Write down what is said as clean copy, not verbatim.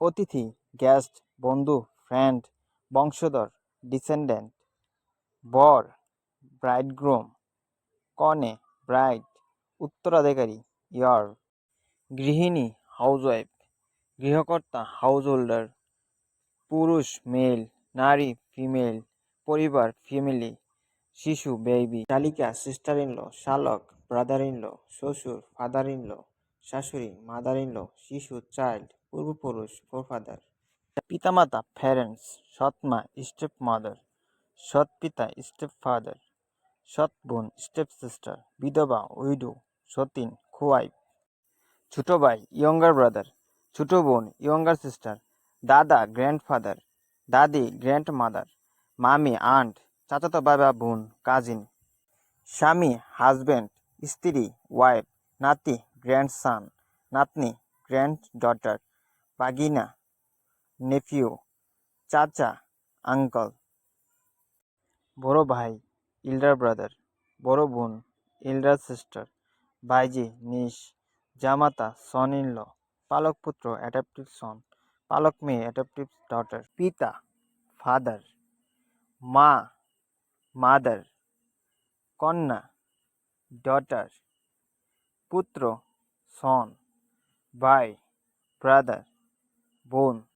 অতিথি, গেস্ট, বন্ধু, ফ্রেন্ড, বংশধর, ডিসেন্ডেন্ট। বর, ব্রাইডগ্রুম, কনে, ব্রাইড, উত্তরাধিকারী, ইয়ার। গৃহিণী, হাউসওয়াইফ, গৃহকর্তা, হাউসহোল্ডার, পুরুষ, মেল, নারী, ফিমেল, পরিবার, ফ্যামিলি, শিশু, বেবি। শালিকা, সিস্টার ইন ল, শালক, ব্রাদার ইন ল, শ্বশুর, ফাদার ইন ল, শাশুড়ি, মাদার ইন ল, শিশু, চাইল্ড, পূর্বপুরুষ, ফোরফাদার। পিতামাতা, প্যারেন্টস, সৎমা, স্টেপ মাদার, সৎ পিতা, স্টেপ ফাদার, সৎ বোন, স্টেপ সিস্টার, বিধবা, উইডো, সতীন, খোয়াইফ। ছোট ভাই, ইয়ঙ্গার ব্রাদার, ছোট বোন, ইয়ঙ্গার সিস্টার, দাদা, গ্র্যান্ডফাদার, দাদি, গ্র্যান্ড মাদার, মামি, আন্ট, চাচাতো বাবা, বোন, কাজিন। স্বামী, হাজব্যান্ড, স্ত্রী, ওয়াইফ, নাতি, গ্র্যান্ডসন, নাতনি, গ্র্যান্ড ডটার, বাগিনা, নেফিউ, চাচা, আঙ্কল। বড় ভাই, ইল্ডার ব্রাদার, বড় বোন, ইল্ডার সিস্টার, ভাইজি, নিশ, জামাতা, সন ইন ল, পালক পুত্র, অ্যাডাপটিভ সন, পালক মেয়ে, অ্যাডাপটিভ ডটার। পিতা, ফাদার, মা, মাদার, কন্যা, ডটার, পুত্র, সন, ভাই, ব্রাদার, বোন।